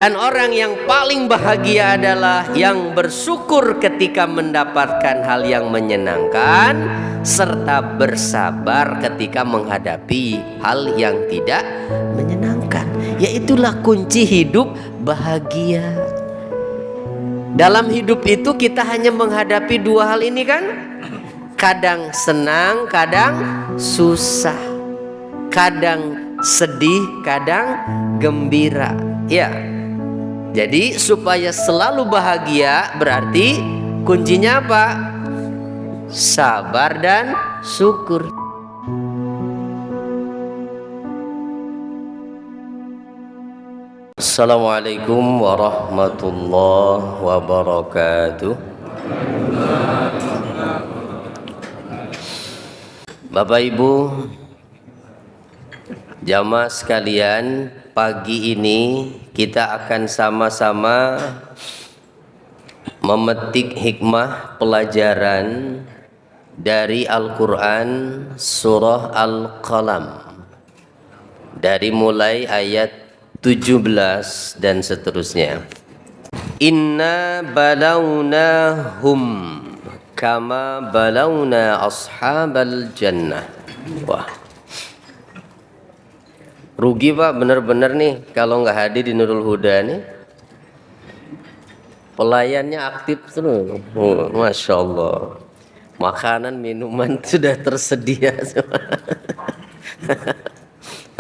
Dan orang yang paling bahagia adalah yang bersyukur ketika mendapatkan hal yang menyenangkan, serta bersabar ketika menghadapi hal yang tidak menyenangkan. Yaitulah kunci hidup bahagia. Dalam hidup itu kita hanya menghadapi dua hal ini kan? Kadang senang, kadang susah. Kadang sedih, kadang gembira. Ya. Jadi supaya selalu bahagia berarti kuncinya apa? Sabar dan syukur. Assalamualaikum warahmatullahi wabarakatuh. Bapak Ibu jamaah sekalian, pagi ini kita akan sama-sama memetik hikmah pelajaran dari Al-Quran surah Al-Qalam, dari mulai ayat 17 dan seterusnya. Inna balawnahum kama balawna ashabal jannah. Wah, rugi Pak, bener-bener nih kalau nggak hadir di Nurul Huda nih. Pelayannya aktif terus. Masya Allah. Makanan, minuman sudah tersedia semua.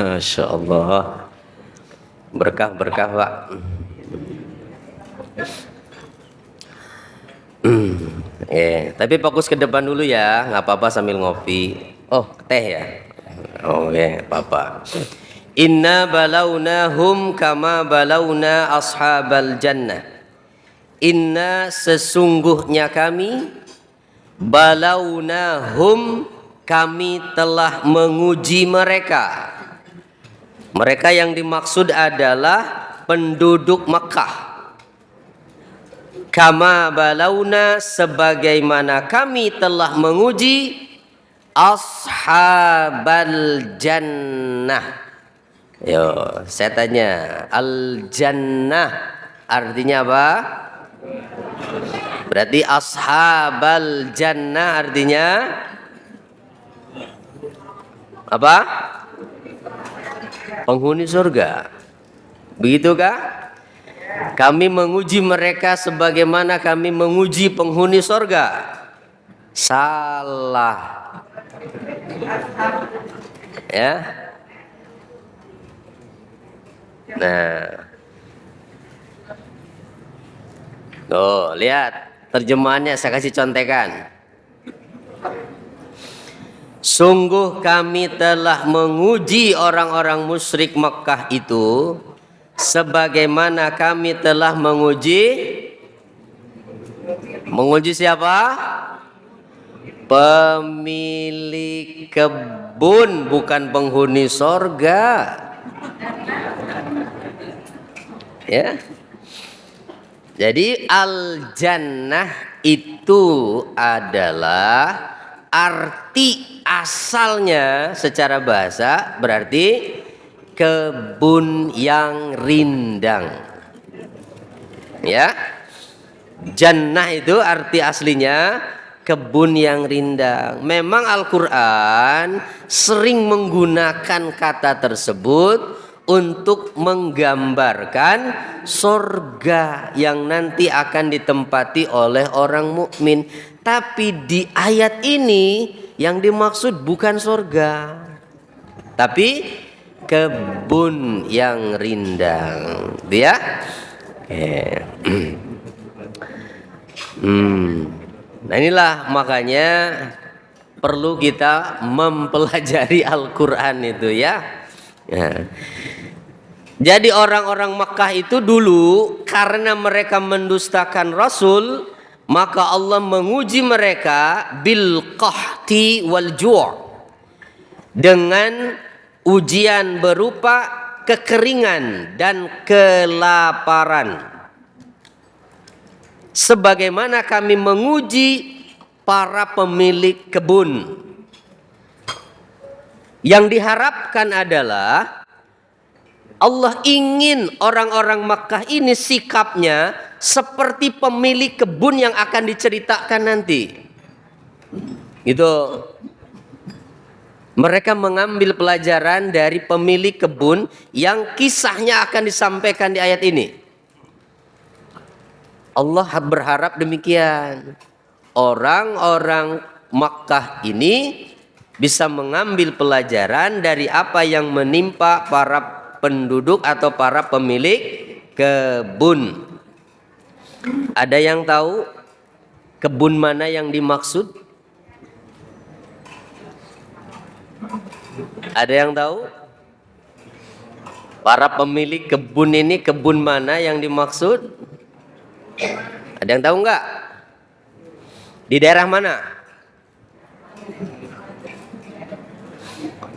Masya Allah. Berkah-berkah Pak. Tapi fokus ke depan dulu ya, nggak apa-apa sambil ngopi. Oh, teh ya? Oh ya, apa-apa. Inna balawnahum kama balawna ashabal jannah. Inna sesungguhnya kami, balawnahum kami telah menguji mereka. Mereka yang dimaksud adalah penduduk Makkah. Kama balawna sebagaimana kami telah menguji ashabal jannah. Yo, saya tanya, al-jannah artinya apa? Berarti ashabal jannah artinya apa? Penghuni surga. Begitukah? Kami menguji mereka sebagaimana kami menguji penghuni surga. Salah. Ya. Nah, tuh lihat terjemahannya, saya kasih contekan. Sungguh kami telah menguji orang-orang musyrik Mekah itu sebagaimana kami telah menguji siapa? Pemilik kebun, bukan penghuni sorga. Ya. Jadi al-jannah itu adalah arti asalnya secara bahasa berarti kebun yang rindang. Ya. Jannah itu arti aslinya kebun yang rindang. Memang Al-Qur'an sering menggunakan kata tersebut untuk menggambarkan surga yang nanti akan ditempati oleh orang mukmin. Tapi di ayat ini yang dimaksud bukan surga, tapi kebun yang rindang. Ya? Nah inilah makanya perlu kita mempelajari Al-Quran itu ya. Jadi orang-orang Makkah itu dulu karena mereka mendustakan Rasul, maka Allah menguji mereka bil qahti wal ju', dengan ujian berupa kekeringan dan kelaparan. Sebagaimana kami menguji para pemilik kebun. Yang diharapkan adalah Allah ingin orang-orang Makkah ini sikapnya seperti pemilik kebun yang akan diceritakan nanti. Gitu. Mereka mengambil pelajaran dari pemilik kebun yang kisahnya akan disampaikan di ayat ini. Allah berharap demikian. Orang-orang Makkah ini bisa mengambil pelajaran dari apa yang menimpa para penduduk atau para pemilik kebun. Ada yang tahu kebun mana yang dimaksud? Ada yang tahu? Para pemilik kebun ini kebun mana yang dimaksud? Ada yang tahu enggak? Di daerah mana?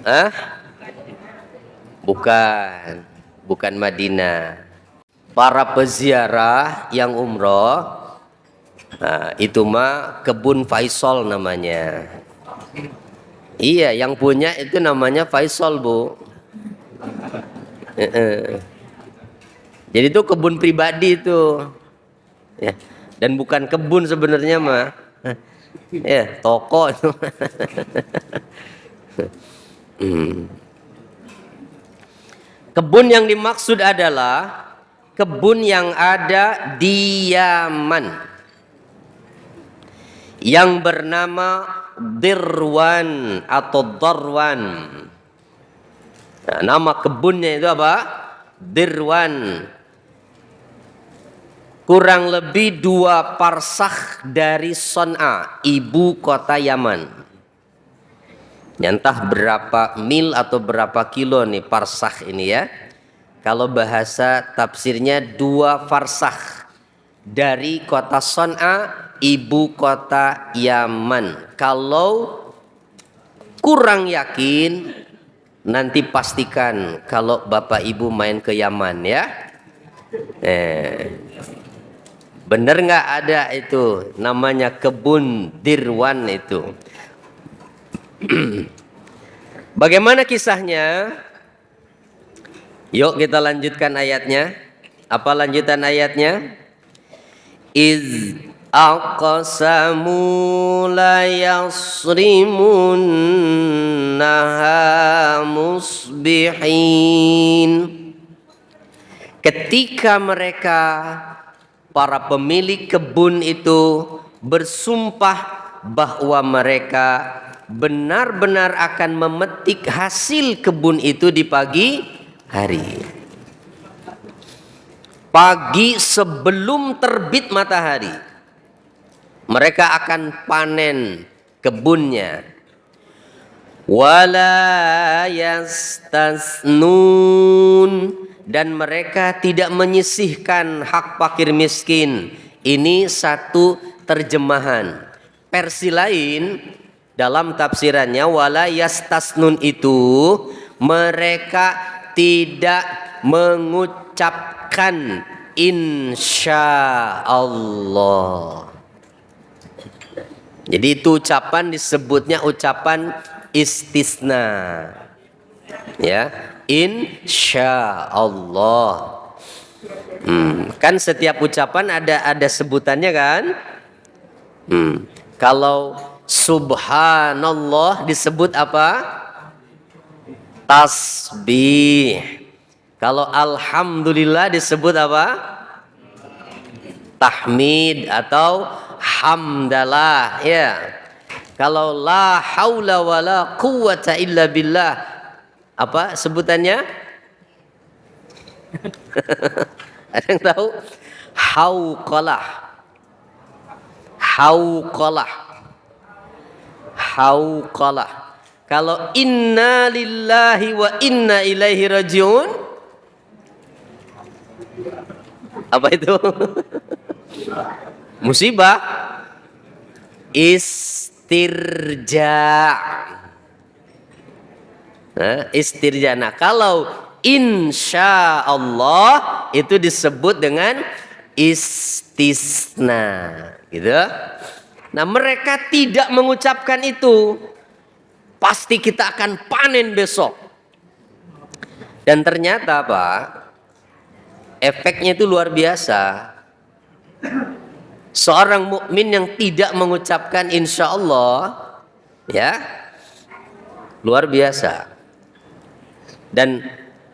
Hah? Bukan Madinah. Para peziarah yang umroh, nah, itu mah kebun Faisal namanya. Iya, yang punya itu namanya Faisal, Bu. Jadi itu kebun pribadi itu, ya. Dan bukan kebun sebenarnya mah, ya toko itu. Kebun yang dimaksud adalah kebun yang ada di Yaman yang bernama Dirwan atau Darwan. Nah, nama kebunnya itu apa? Dirwan. Kurang lebih 2 parsakh dari Son'a, ibu kota Yaman. Entah berapa mil atau berapa kilo nih parsakh ini ya. Kalau bahasa tafsirnya 2 farsakh dari kota Son'a, ibu kota Yaman. Kalau kurang yakin, nanti pastikan kalau Bapak Ibu main ke Yaman ya. Bener nggak ada itu namanya kebun Dirwan itu. Bagaimana kisahnya? Yuk kita lanjutkan ayatnya. Apa lanjutan ayatnya? Iz aqsamu la yasrimunnaha musbihin. Ketika mereka para pemilik kebun itu bersumpah bahwa mereka benar-benar akan memetik hasil kebun itu di pagi hari. Pagi sebelum terbit matahari, mereka akan panen kebunnya. Wala yastasnun, dan mereka tidak menyisihkan hak fakir miskin. Ini satu terjemahan. Versi lain dalam tafsirannya wala yastasnun itu mereka tidak mengucapkan insya Allah. Jadi itu ucapan disebutnya ucapan istisna. Ya, insya Allah. Kan setiap ucapan ada sebutannya kan? Kalau subhanallah disebut apa? Tasbih. Kalau alhamdulillah disebut apa? Tahmid atau hamdalah, ya. Kalau la haula wala quwwata illa billah, apa sebutannya? Ada yang tahu? Hauqalah. Hauqalah. Hauqalah. Kalau inna lillahi wa inna ilaihi rajiun, apa itu? Musibah. Istirja. Istirja. Nah, kalau insya Allah itu disebut dengan istisna, gitu. Nah, mereka tidak mengucapkan itu. Pasti kita akan panen besok. Dan ternyata Pak, efeknya itu luar biasa. Seorang mukmin yang tidak mengucapkan insya Allah, ya, luar biasa. Dan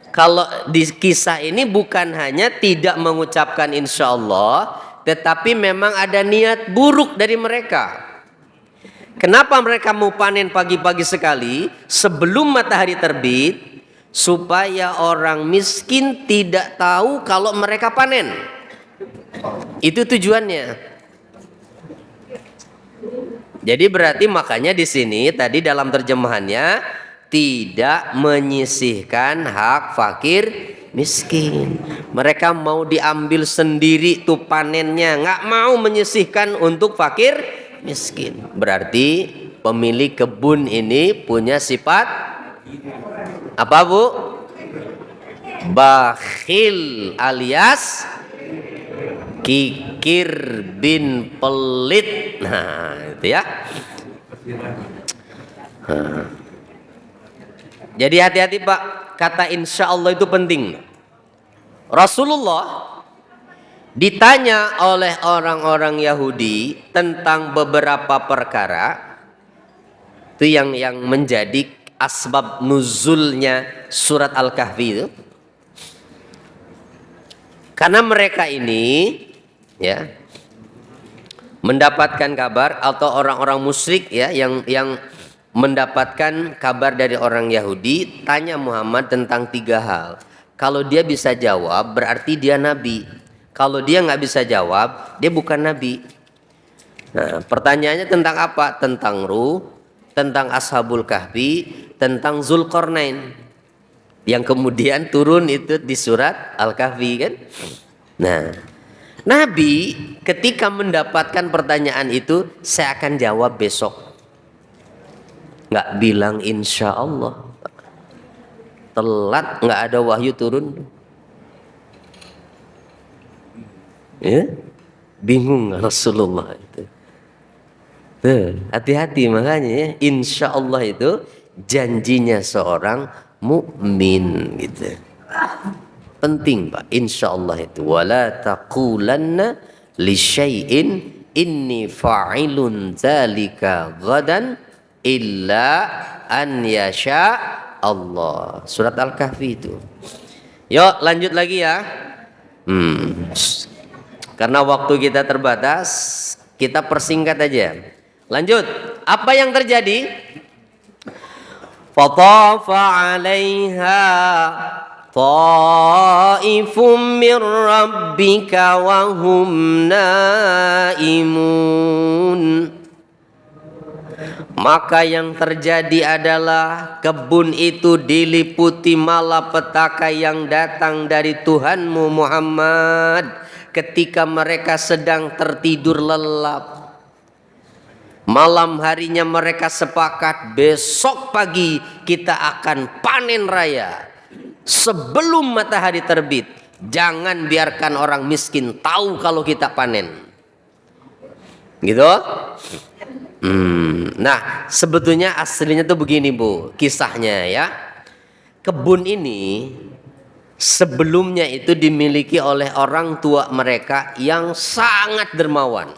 kalau di kisah ini bukan hanya tidak mengucapkan insya Allah, tetapi memang ada niat buruk dari mereka. Kenapa mereka mau panen pagi-pagi sekali sebelum matahari terbit? Supaya orang miskin tidak tahu kalau mereka panen. Itu tujuannya. Jadi berarti makanya di sini tadi dalam terjemahannya tidak menyisihkan hak fakir miskin. Mereka mau diambil sendiri tuh panennya, nggak mau menyisihkan untuk fakir miskin. Berarti pemilik kebun ini punya sifat apa Bu? Bakhil alias kikir bin pelit. Nah itu ya. Jadi hati-hati Pak, kata insya Allah itu penting. Rasulullah ditanya oleh orang-orang Yahudi tentang beberapa perkara itu yang menjadi asbab nuzulnya surat Al-Kahfi itu. Karena mereka ini ya mendapatkan kabar, atau orang-orang musyrik ya yang mendapatkan kabar dari orang Yahudi, tanya Muhammad tentang 3 hal. Kalau dia bisa jawab berarti dia nabi. Kalau dia nggak bisa jawab, dia bukan nabi. Nah, pertanyaannya tentang apa? Tentang ruh, tentang Ashabul Kahfi, tentang Zulkarnain yang kemudian turun itu di surat Al-Kahfi kan. Nah, Nabi ketika mendapatkan pertanyaan itu, saya akan jawab besok. Nggak bilang insya Allah. Telat, nggak ada wahyu turun. Ya? Bingung Rasulullah itu. Hati-hati makanya ya, insya Allah itu janjinya seorang mukmin gitu. Penting Pak, insya Allah itu. Wala taqulanna li syai'in inni fa'ilun dzalika ghadan illa an yasha Allah. Surat Al-Kahfi itu. Yuk lanjut lagi ya. Karena waktu kita terbatas, kita persingkat aja. Lanjut. Apa yang terjadi? Fatafa 'alaiha ta'ifum mir rabbika wa hum naimun. Maka yang terjadi adalah kebun itu diliputi malapetaka yang datang dari Tuhanmu Muhammad ketika mereka sedang tertidur lelap. Malam harinya mereka sepakat besok pagi kita akan panen raya. Sebelum matahari terbit, jangan biarkan orang miskin tahu kalau kita panen. Gitu? Nah, sebetulnya aslinya tuh begini Bu, kisahnya ya. Kebun ini sebelumnya itu dimiliki oleh orang tua mereka yang sangat dermawan.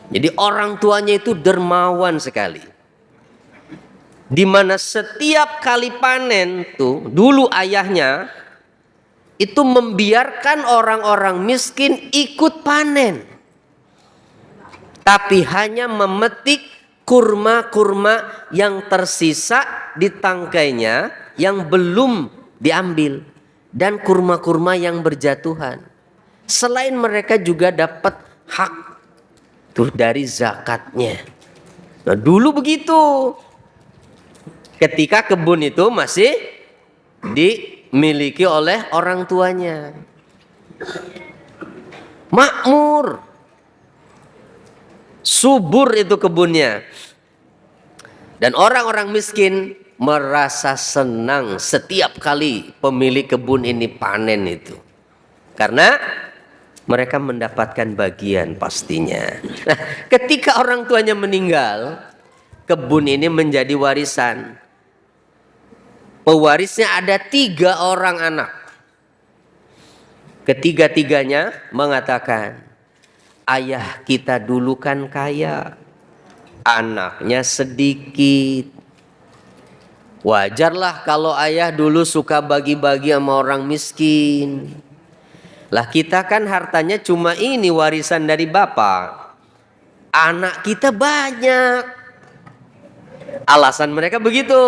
Jadi orang tuanya itu dermawan sekali. Di mana setiap kali panen tuh dulu ayahnya itu membiarkan orang-orang miskin ikut panen. Tapi hanya memetik kurma-kurma yang tersisa di tangkainya yang belum diambil, dan kurma-kurma yang berjatuhan. Selain mereka juga dapat hak tuh dari zakatnya. Nah, dulu begitu. Ketika kebun itu masih dimiliki oleh orang tuanya. Makmur. Subur itu kebunnya. Dan orang-orang miskin merasa senang setiap kali pemilik kebun ini panen itu. Karena mereka mendapatkan bagian pastinya. Nah, ketika orang tuanya meninggal, kebun ini menjadi warisan. Pewarisnya ada 3 orang anak. Ketiga-tiganya mengatakan, ayah kita dulu kan kaya, anaknya sedikit. Wajarlah kalau ayah dulu suka bagi-bagi sama orang miskin. Lah kita kan hartanya cuma ini warisan dari bapak. Anak kita banyak. Alasan mereka begitu.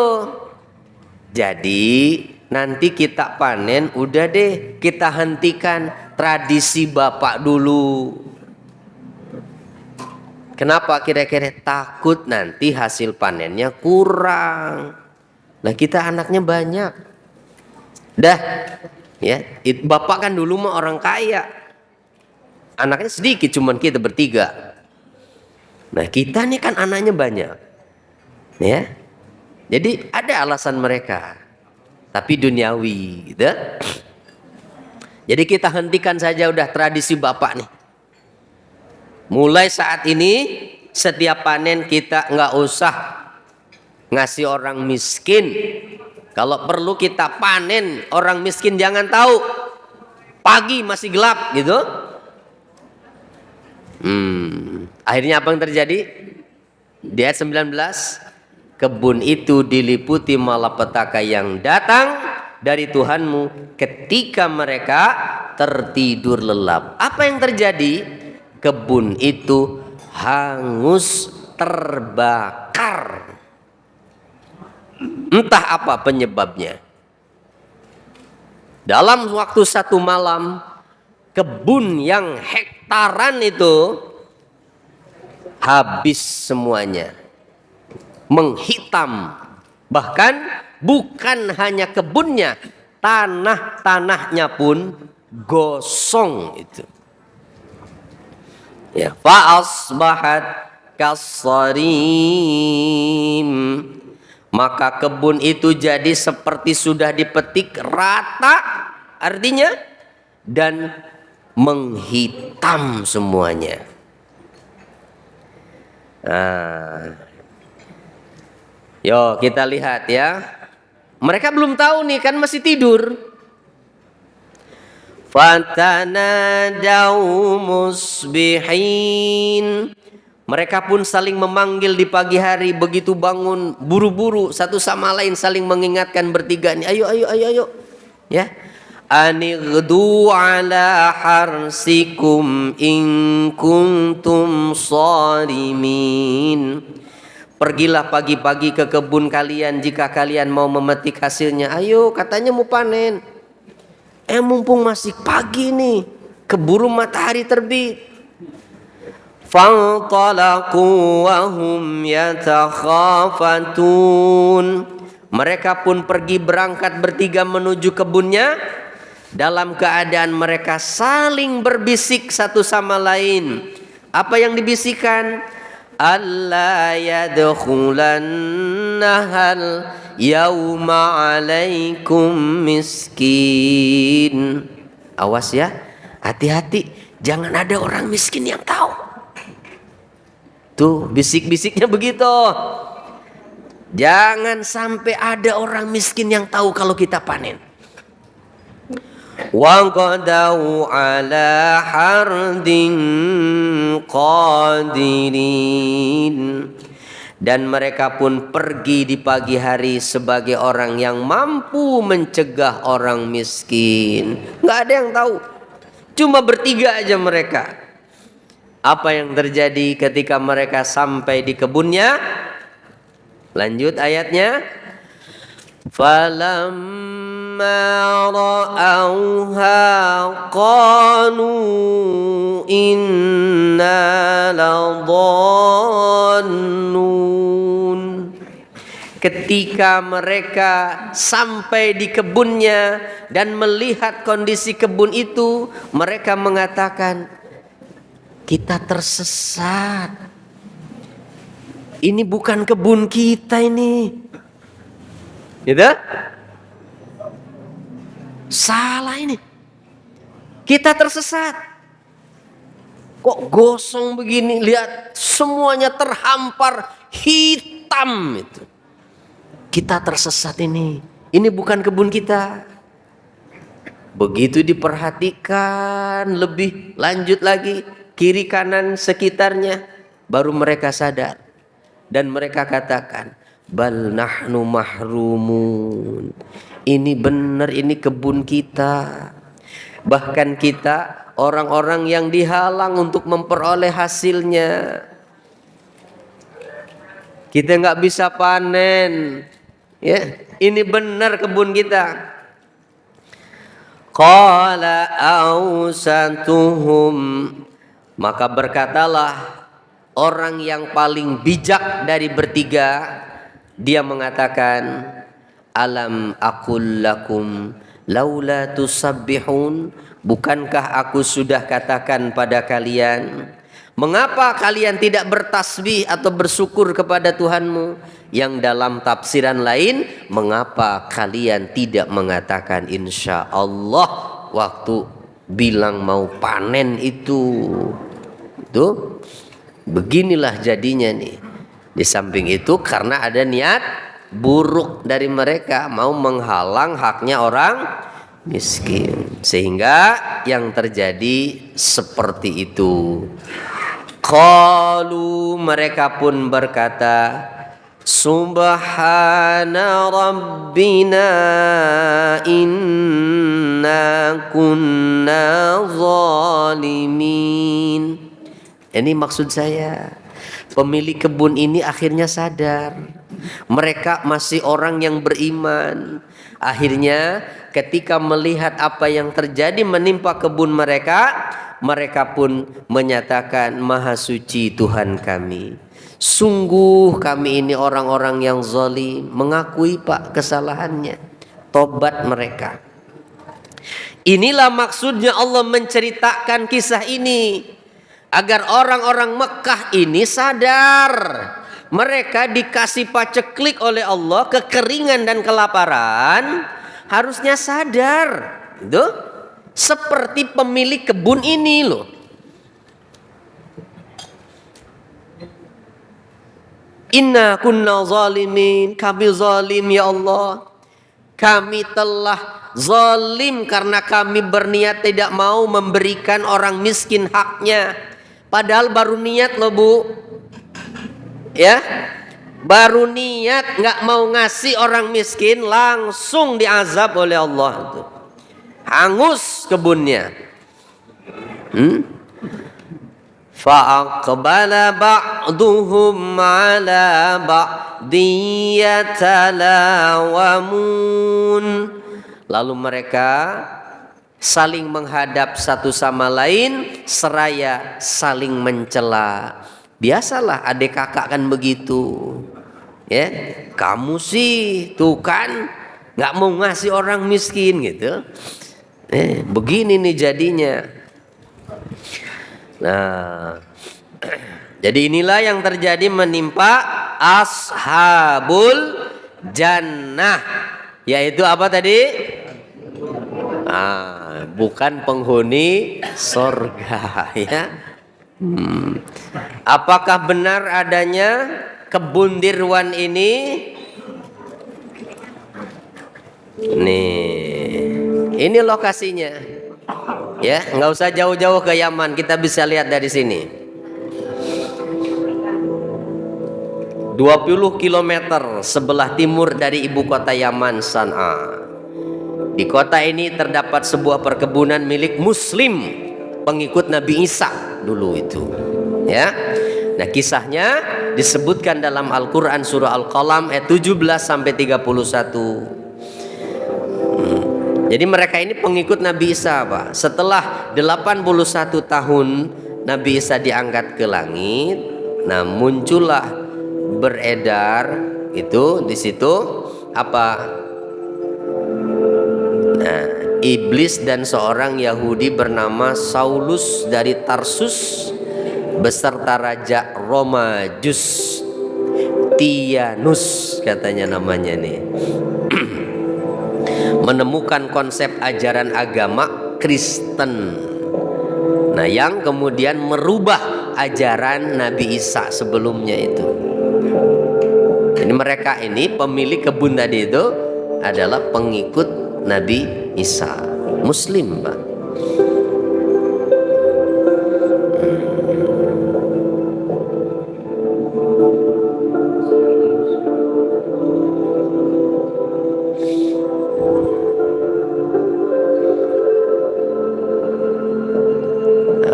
Jadi nanti kita panen, udah deh kita hentikan tradisi bapak dulu. Kenapa kira-kira? Takut nanti hasil panennya kurang. Nah kita anaknya banyak. Dah, ya, bapak kan dulu mah orang kaya. Anaknya sedikit, cuman kita bertiga. Nah kita nih kan anaknya banyak. Ya. Jadi ada alasan mereka. Tapi duniawi gitu. Jadi kita hentikan saja udah tradisi bapak nih. Mulai saat ini setiap panen kita nggak usah ngasih orang miskin. Kalau perlu kita panen orang miskin jangan tahu. Pagi masih gelap gitu. Akhirnya apa yang terjadi? Di ayat 19, kebun itu diliputi malapetaka yang datang dari Tuhanmu ketika mereka tertidur lelap. Apa yang terjadi? Kebun itu hangus terbakar. Entah apa penyebabnya. Dalam waktu 1 malam, kebun yang hektaran itu habis semuanya. Menghitam. Bahkan bukan hanya kebunnya, tanah-tanahnya pun gosong itu. Ya, fa'asbahat kasarim. Maka kebun itu jadi seperti sudah dipetik rata, artinya, dan menghitam semuanya. Yo kita lihat ya. Mereka belum tahu nih kan masih tidur. Fatanadaw musbihin. Mereka pun saling memanggil di pagi hari, begitu bangun buru-buru satu sama lain saling mengingatkan bertiga nih, ayo. Ya. Anighdu ala harsikum in kuntum sharimin. Pergilah pagi-pagi ke kebun kalian jika kalian mau memetik hasilnya. Ayo, katanya mau panen. Mumpung masih pagi nih, keburu matahari terbit. Fantalaqu wa hum yatakhafatun. Mereka pun pergi berangkat bertiga menuju kebunnya dalam keadaan mereka saling berbisik satu sama lain. Apa yang dibisikkan? Alla yadkhulannahal yauma alaikum miskin. Awas ya, hati-hati, jangan ada orang miskin yang tahu. Tuh bisik-bisiknya begitu. Jangan sampai ada orang miskin yang tahu kalau kita panen. Wa qadau ala hardin qadirin. Dan mereka pun pergi di pagi hari sebagai orang yang mampu mencegah orang miskin. Nggak ada yang tahu. Cuma bertiga aja mereka. Apa yang terjadi ketika mereka sampai di kebunnya? Lanjut ayatnya. Falamma ra'auha qalu inna ladallun. Ketika mereka sampai di kebunnya dan melihat kondisi kebun itu, mereka mengatakan, kita tersesat. Ini bukan kebun kita ini. Gitu? Salah ini. Kita tersesat. Kok gosong begini? Lihat, semuanya terhampar hitam itu. Kita tersesat ini. Ini bukan kebun kita. Begitu diperhatikan lebih lanjut lagi, kiri kanan sekitarnya, baru mereka sadar. Dan mereka katakan, bal nahnu mahrumun. Ini benar, ini kebun kita. Bahkan kita orang-orang yang dihalang untuk memperoleh hasilnya. Kita nggak bisa panen. Ya, ini benar kebun kita. Qala awsatuhum, maka berkatalah orang yang paling bijak dari bertiga, dia mengatakan, alam aqul lakum laula tusabbihun, bukankah aku sudah katakan pada kalian, mengapa kalian tidak bertasbih atau bersyukur kepada Tuhanmu? Yang dalam tafsiran lain, mengapa kalian tidak mengatakan insya Allah waktu bilang mau panen itu? Tuh, beginilah jadinya nih. Di samping itu karena ada niat buruk dari mereka, mau menghalang haknya orang miskin, sehingga yang terjadi seperti itu. Qalu, mereka pun berkata, subhana rabbina inna kunna zalimin. Ini maksud saya, pemilik kebun ini akhirnya sadar mereka masih orang yang beriman. Akhirnya ketika melihat apa yang terjadi menimpa kebun mereka, mereka pun menyatakan, maha suci Tuhan kami, sungguh kami ini orang-orang yang zalim. Mengakui Pak kesalahannya, tobat mereka. Inilah maksudnya Allah menceritakan kisah ini, agar orang-orang Mekah ini sadar. Mereka dikasih paceklik oleh Allah, kekeringan dan kelaparan, harusnya sadar. Itu seperti pemilik kebun ini loh. Inna kunna zalimin, kami zalim ya Allah. Kami telah zalim karena kami berniat tidak mau memberikan orang miskin haknya. Padahal baru niat loh Bu. Ya, baru niat nggak mau ngasih orang miskin, langsung diazab oleh Allah. Hangus kebunnya. Fa'aqbala ba'duhum ala ba'di yatalawamun. Lalu mereka saling menghadap satu sama lain seraya saling mencela. Biasalah adik kakak kan begitu. Ya, kamu sih tuh kan nggak mau ngasih orang miskin gitu. Begini nih jadinya. Nah, jadi inilah yang terjadi menimpa ashabul jannah, yaitu apa tadi? Bukan penghuni surga ya. Apakah benar adanya kebun Dirwan ini? Nih, ini lokasinya. Ya, nggak usah jauh-jauh ke Yaman, kita bisa lihat dari sini. 20 km sebelah timur dari ibu kota Yaman, San'a. Di kota ini terdapat sebuah perkebunan milik Muslim, pengikut Nabi Isa dulu itu. Ya. Nah, kisahnya disebutkan dalam Al-Qur'an surah Al-Qalam ayat 17 sampai 31. Jadi mereka ini pengikut Nabi Isa, Pak. Setelah 81 tahun Nabi Isa diangkat ke langit, nah muncullah beredar itu di situ apa? Nah, iblis dan seorang Yahudi bernama Saulus dari Tarsus beserta Raja Roma Justinianus katanya namanya nih. Menemukan konsep ajaran agama Kristen. Nah, yang kemudian merubah ajaran Nabi Isa sebelumnya itu. Jadi mereka ini pemilik kebun tadi itu adalah pengikut Nabi Isa, Muslim, Pak.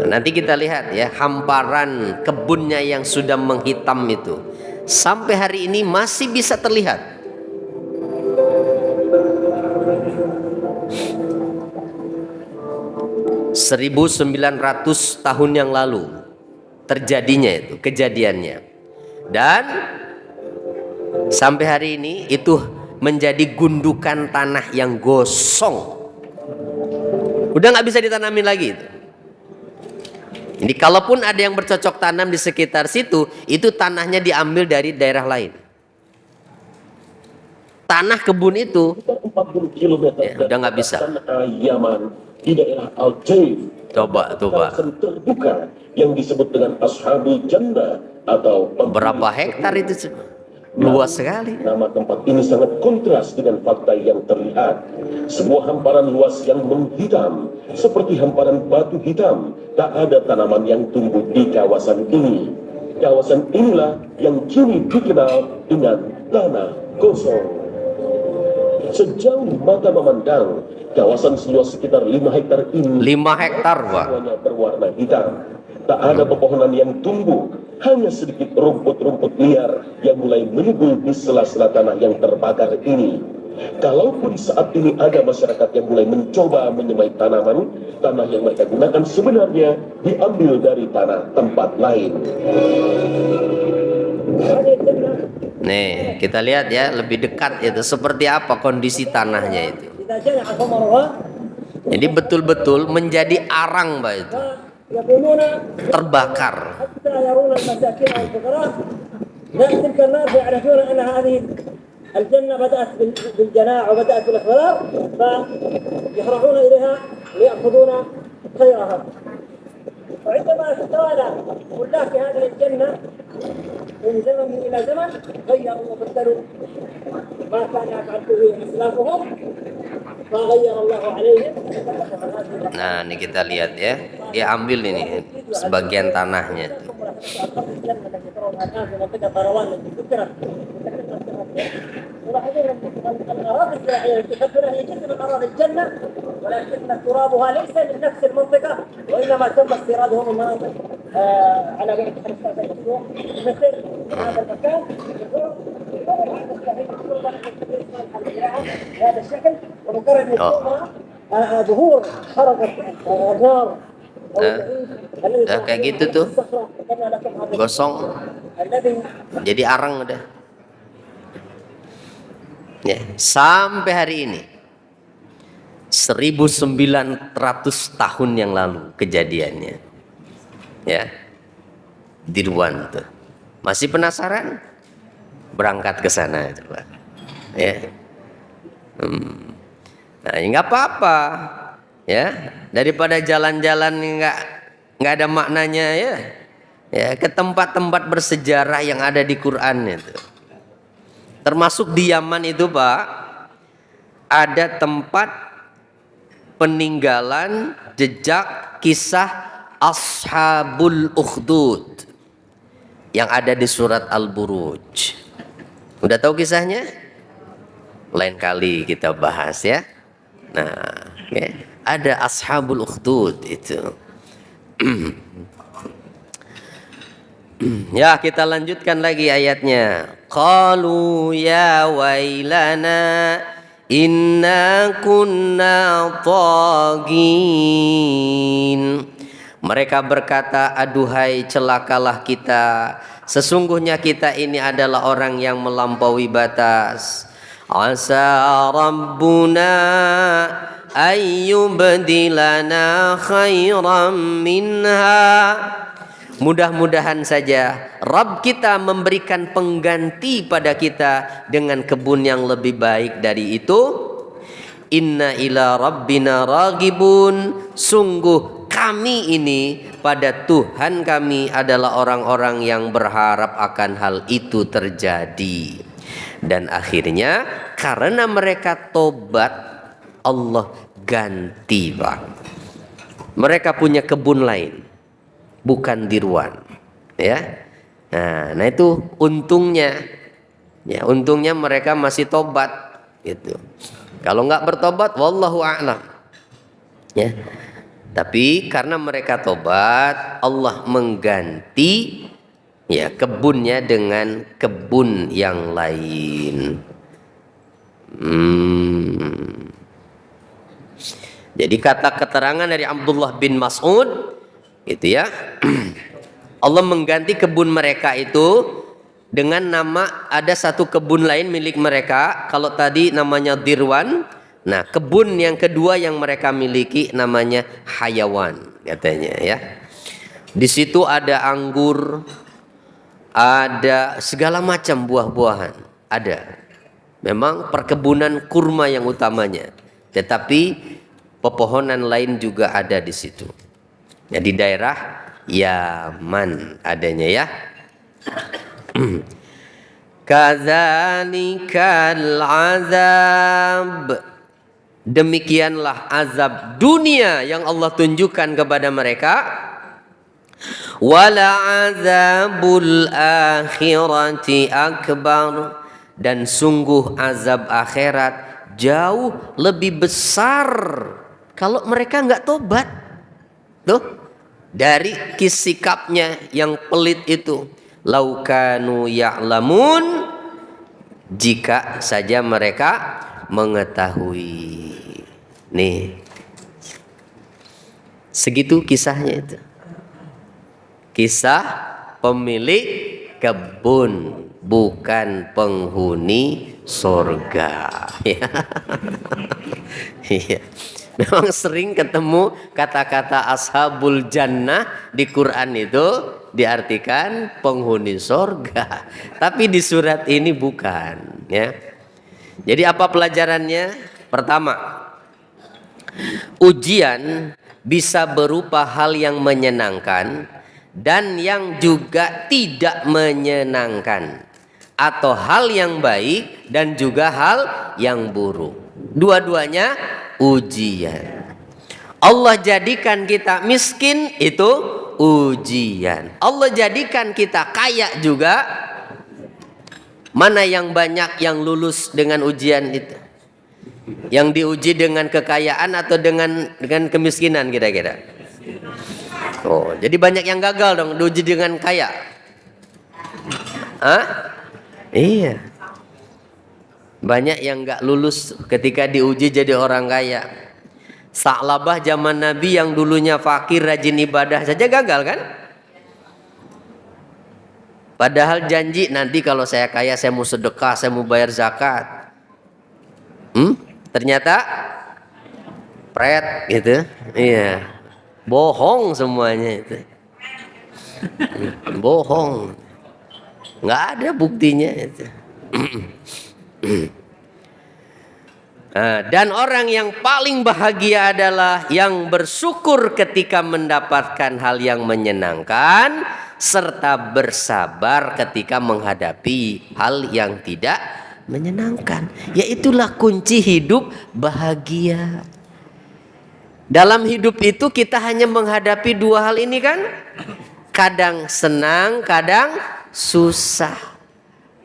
Nanti kita lihat ya, hamparan kebunnya yang sudah menghitam itu sampai hari ini masih bisa terlihat. (1900 tahun yang lalu terjadinya itu kejadiannya, dan sampai hari ini itu menjadi gundukan tanah yang gosong, udah nggak bisa ditanamin lagi itu. Jadi kalaupun ada yang bercocok tanam di sekitar situ, itu tanahnya diambil dari daerah lain. Tanah kebun itu 40 km ya, udah nggak bisa. Yaman di daerah Al-Jaif. Coba Kawasan terbuka yang disebut dengan Ashabul Jannah atau berapa hektar itu? Luas sekali. Nama tempat ini sangat kontras dengan fakta yang terlihat. Sebuah hamparan luas yang menghitam, seperti hamparan batu hitam. Tak ada tanaman yang tumbuh di kawasan ini. Kawasan inilah yang kini dikenal dengan tanah kosong. Sejauh mata memandang, kawasan seluas sekitar 5 hektar ini 5 hektar, Pak. semuanya berwarna hitam. Tak ada pepohonan yang tumbuh, hanya sedikit rumput-rumput liar yang mulai menubul di sela-sela tanah yang terbakar ini. Kalaupun saat ini ada masyarakat yang mulai mencoba menyemai tanaman, tanah yang mereka gunakan sebenarnya diambil dari tanah tempat lain. Nih, kita lihat ya lebih dekat itu seperti apa kondisi tanahnya itu. Jadi betul-betul menjadi arang, Pak, itu. Terbakar. الجنة بدأت بالجناع وبدأت بالإخضرار فيهرعون إليها ليأخذون خيرها. وعندما تتوالى ملاك هذه الجنة من زمن إلى زمن غيروا وبدلوا ما كان يفعل به أسلافهم فغير الله عليهم. Nah, ini kita lihat ya, dia ambil ini sebagian tanahnya itu. الأراضي الزراعية التي تحبنا هي جزء من أراضي الجنة ولكن ترابها ليس من نفس المنطقة وإنما تم استيراده من مناطق على بعد 15 أسبوع مثل هذا المكان بهذا الشكل ومجرد ظهور حركة النار kayak gitu tuh, gosong, jadi arang udah. Ya, sampai hari ini 1900 tahun yang lalu kejadiannya. Ya. Dirwan tuh. Masih penasaran? Berangkat ke sana itu, Pak. Ya. Nah, nggak apa-apa. Ya, daripada jalan-jalan nggak ada maknanya ya. Ya, ke tempat-tempat bersejarah yang ada di Quran itu. Termasuk di Yaman itu, Pak, ada tempat peninggalan jejak kisah Ashabul Ukhdud yang ada di surat Al-Buruj. Udah tahu kisahnya? Lain kali kita bahas ya. Nah, ya, ada Ashabul Ukhdud itu. Ya, kita lanjutkan lagi ayatnya. Qalu ya wailana inna kunna tagin. Mereka berkata, aduhai celakalah kita, sesungguhnya kita ini adalah orang yang melampaui batas. Asa rabbuna ayyubdilana khairan minha. Mudah-mudahan saja Rabb kita memberikan pengganti pada kita dengan kebun yang lebih baik dari itu. Inna ila rabbina ragibun. Sungguh kami ini pada Tuhan kami adalah orang-orang yang berharap akan hal itu terjadi. Dan akhirnya karena mereka tobat, Allah ganti, Pak. Mereka punya kebun lain, bukan Dirwan, ya. Nah itu untungnya, ya untungnya mereka masih tobat, gitu. Kalau nggak bertobat, wallahu a'lam, ya. Tapi karena mereka tobat, Allah mengganti, ya, kebunnya dengan kebun yang lain. Jadi kata keterangan dari Abdullah bin Mas'ud, gitu ya. Allah mengganti kebun mereka itu dengan nama, ada satu kebun lain milik mereka. Kalau tadi namanya Dirwan, nah kebun yang kedua yang mereka miliki namanya Hayawan, katanya, ya. Di situ ada anggur, ada segala macam buah-buahan, ada. Memang perkebunan kurma yang utamanya, tetapi pepohonan lain juga ada di situ. Ya, di daerah Yaman adanya, ya. Kadzalikal azab, demikianlah azab dunia yang Allah tunjukkan kepada mereka. Wala azabul akhirati akbar, dan sungguh azab akhirat jauh lebih besar kalau mereka nggak tobat. Tuh, dari sikapnya yang pelit itu, laukanu ya'lamun, jika saja mereka mengetahui. Nih, segitu kisahnya itu. Kisah pemilik kebun, bukan penghuni surga. Iya. Memang sering ketemu kata-kata ashabul jannah di Quran itu diartikan penghuni surga, tapi di surat ini bukan, ya. Jadi apa pelajarannya? Pertama, ujian bisa berupa hal yang menyenangkan dan yang juga tidak menyenangkan, atau hal yang baik dan juga hal yang buruk. Dua-duanya ujian. Allah jadikan kita miskin, itu ujian. Allah jadikan kita kaya juga. Mana yang banyak yang lulus dengan ujian itu? Yang diuji dengan kekayaan atau dengan kemiskinan kira-kira? Oh, jadi banyak yang gagal dong diuji dengan kaya. Hah? Iya. Banyak yang nggak lulus ketika diuji jadi orang kaya. Sa'labah zaman Nabi yang dulunya fakir, rajin ibadah saja gagal kan? Padahal janji, nanti kalau saya kaya saya mau sedekah, saya mau bayar zakat. Ternyata pret gitu. Iya. Bohong semuanya itu. Bohong. Nggak ada buktinya itu. Dan orang yang paling bahagia adalah yang bersyukur ketika mendapatkan hal yang menyenangkan, serta bersabar ketika menghadapi hal yang tidak menyenangkan. Yaitulah kunci hidup bahagia. Dalam hidup itu kita hanya menghadapi dua hal ini kan? Kadang senang, kadang susah.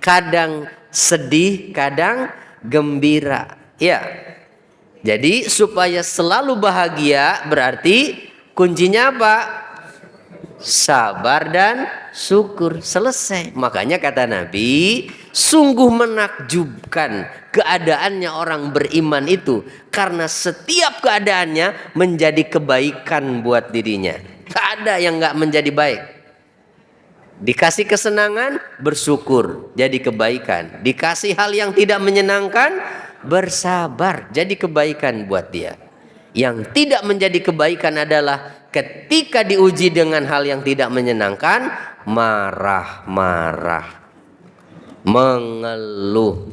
Kadang sedih, kadang gembira. Ya. Jadi supaya selalu bahagia berarti kuncinya apa? Sabar dan syukur. Selesai. Makanya kata Nabi, sungguh menakjubkan keadaannya orang beriman itu, karena setiap keadaannya menjadi kebaikan buat dirinya. Tidak ada yang nggak menjadi baik. Dikasih kesenangan, bersyukur, jadi kebaikan. Dikasih hal yang tidak menyenangkan, bersabar, jadi kebaikan buat dia. Yang tidak menjadi kebaikan adalah ketika diuji dengan hal yang tidak menyenangkan, marah-marah, mengeluh,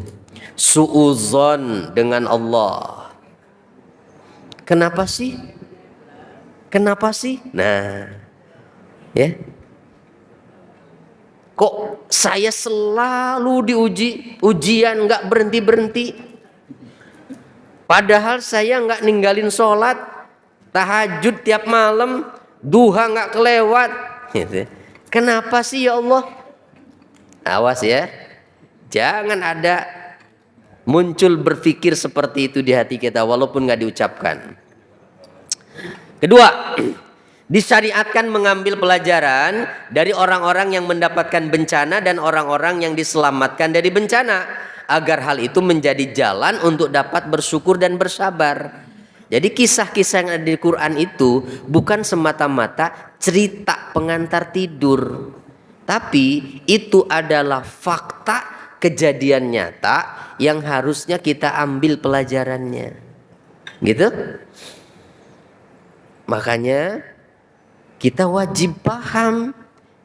suudzon dengan Allah. Kenapa sih? Kenapa sih? Nah, ya. Kok saya selalu diuji, ujian nggak berhenti-berhenti. Padahal saya nggak ninggalin sholat, tahajud tiap malam, duha nggak kelewat. Gitu. Kenapa sih ya Allah? Awas ya, jangan ada muncul berpikir seperti itu di hati kita walaupun nggak diucapkan. Kedua, disyariatkan mengambil pelajaran dari orang-orang yang mendapatkan bencana dan orang-orang yang diselamatkan dari bencana, agar hal itu menjadi jalan untuk dapat bersyukur dan bersabar. Jadi kisah-kisah yang ada di Quran itu bukan semata-mata cerita pengantar tidur, tapi itu adalah fakta kejadian nyata yang harusnya kita ambil pelajarannya. Gitu? Makanya kita wajib paham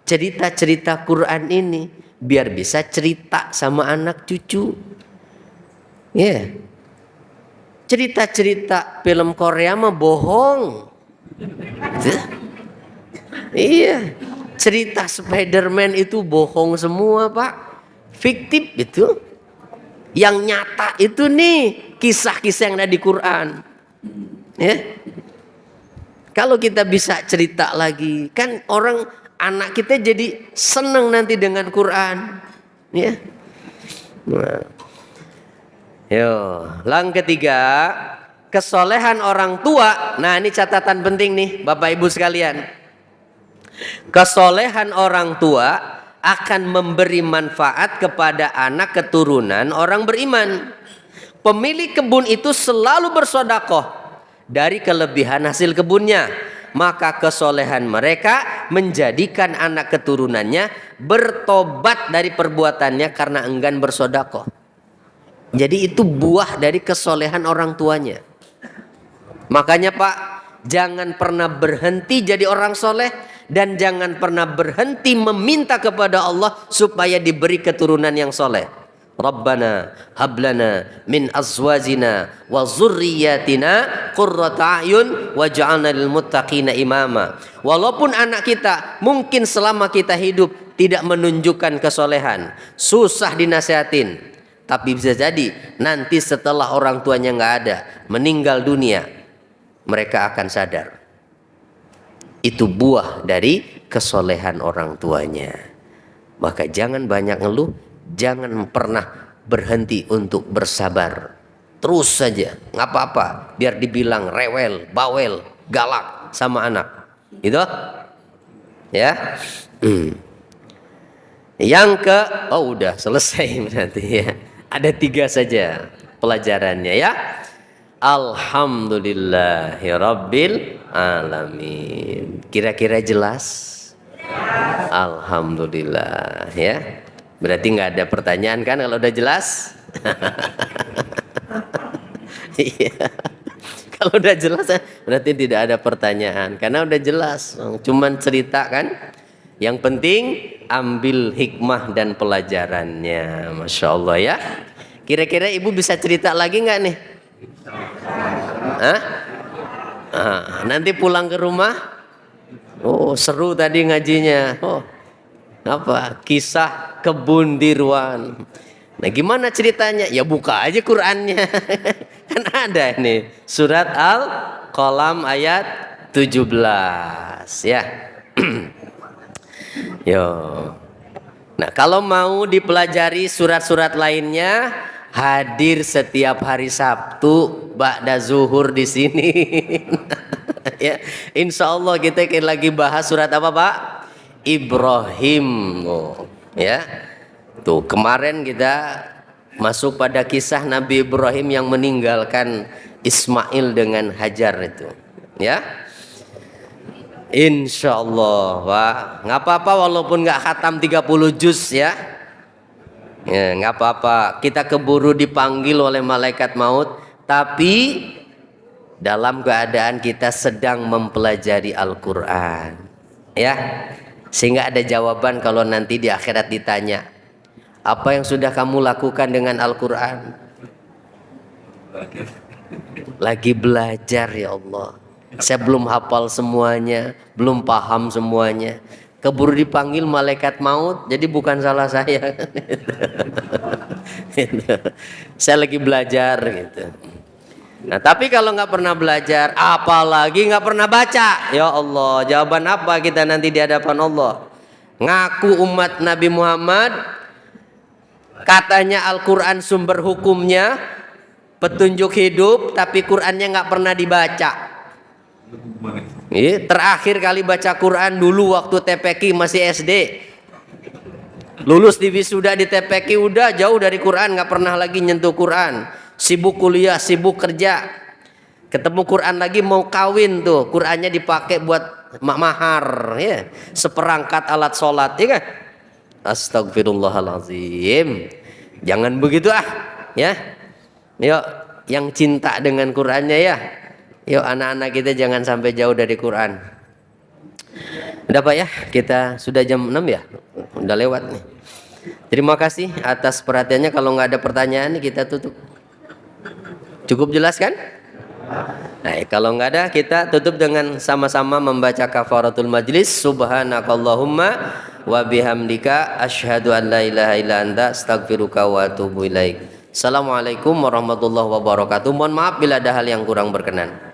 cerita-cerita Quran ini biar bisa cerita sama anak cucu. Ya. Cerita-cerita film Korea mah bohong. Iya. Cerita Spider-Man itu bohong semua, Pak. Fiktif itu. Yang nyata itu nih kisah-kisah yang ada di Quran. Ya. Kalau kita bisa cerita lagi, kan orang anak kita jadi senang nanti dengan Quran, ya. Nah. Yo, yang ketiga, kesolehan orang tua. Nah, ini catatan penting nih, Bapak Ibu sekalian. Kesolehan orang tua akan memberi manfaat kepada anak keturunan orang beriman. Pemilik kebun itu selalu bersedekah dari kelebihan hasil kebunnya, maka kesolehan mereka menjadikan anak keturunannya bertobat dari perbuatannya karena enggan bersedekah. Jadi itu buah dari kesolehan orang tuanya. Makanya Pak, jangan pernah berhenti jadi orang soleh dan jangan pernah berhenti meminta kepada Allah supaya diberi keturunan yang soleh. Rabbana hablana min azwajina wa zurriyatina qurrata a'yun waj'alna lil muttaqina imama. Walaupun anak kita mungkin selama kita hidup tidak menunjukkan kesolehan, susah dinasehatin, tapi bisa jadi nanti setelah orang tuanya nggak ada, meninggal dunia, mereka akan sadar itu buah dari kesolehan orang tuanya. Maka jangan banyak ngeluh, jangan pernah berhenti untuk bersabar. Terus saja, nggak apa-apa, biar dibilang rewel, bawel, galak sama anak. Gitu? Ya. Yang oh udah selesai berarti ya. Ada 3 saja pelajarannya ya. Alhamdulillahirabbil alamin. Kira-kira jelas? Alhamdulillah ya. Berarti nggak ada pertanyaan kan kalau udah jelas? Iya. Kalau udah jelas berarti tidak ada pertanyaan karena udah jelas. Cuman cerita kan. Yang penting ambil hikmah dan pelajarannya. Masya Allah ya. Kira-kira ibu bisa cerita lagi nggak nih? Hah? Nanti pulang ke rumah. Oh seru tadi ngajinya. Oh apa? Kisah kebun Dirwan. Nah gimana ceritanya? Ya buka aja Qurannya. Kan ada ini. Surat Al-Qalam ayat 17 ya. Yo. Nah, kalau mau dipelajari surat-surat lainnya, hadir setiap hari Sabtu ba'da zuhur di sini. Ya, insya Allah kita lagi bahas surat apa Pak? Ibrahim. Oh, ya. Tuh kemarin kita masuk pada kisah Nabi Ibrahim yang meninggalkan Ismail dengan Hajar itu. Ya. Insya Allah Pak, nggak apa-apa walaupun nggak khatam 30 juz ya. Ya nggak apa-apa, kita keburu dipanggil oleh malaikat maut, tapi dalam keadaan kita sedang mempelajari Al-Quran ya, sehingga ada jawaban kalau nanti di akhirat ditanya, apa yang sudah kamu lakukan dengan Al-Quran? Lagi belajar ya Allah. Saya belum hafal semuanya, belum paham semuanya. keburu dipanggil malaikat maut, jadi bukan salah saya. Saya lagi belajar gitu. Nah tapi kalau nggak pernah belajar, apalagi nggak pernah baca, ya Allah, jawaban apa kita nanti di hadapan Allah? Ngaku umat Nabi Muhammad, katanya Al-Quran sumber hukumnya, petunjuk hidup, tapi Qurannya nggak pernah dibaca. Terakhir kali baca Quran dulu waktu TPQ masih SD. Lulus di wisuda di TPQ udah jauh dari Quran, nggak pernah lagi nyentuh Quran. Sibuk kuliah, sibuk kerja. Ketemu Quran lagi mau kawin tuh, Qurannya dipakai buat mahar, ya. Seperangkat alat sholat, ya kan? Astagfirullahaladzim. Jangan begitu ya. Yuk, yang cinta dengan Qurannya ya. Yuk anak-anak kita jangan sampai jauh dari Quran. Udah Pak ya, kita sudah jam 6 ya. Udah lewat nih. Terima kasih atas perhatiannya. Kalau nggak ada pertanyaan kita tutup. Cukup jelas kan? Nah, kalau nggak ada kita tutup dengan sama-sama membaca kafaratul majlis. Subhanakallahumma wa bihamdika asyhadu an la ilaha illa anta astaghfiruka wa atubu ilaik. Assalamualaikum warahmatullahi wabarakatuh. Mohon maaf bila ada hal yang kurang berkenan.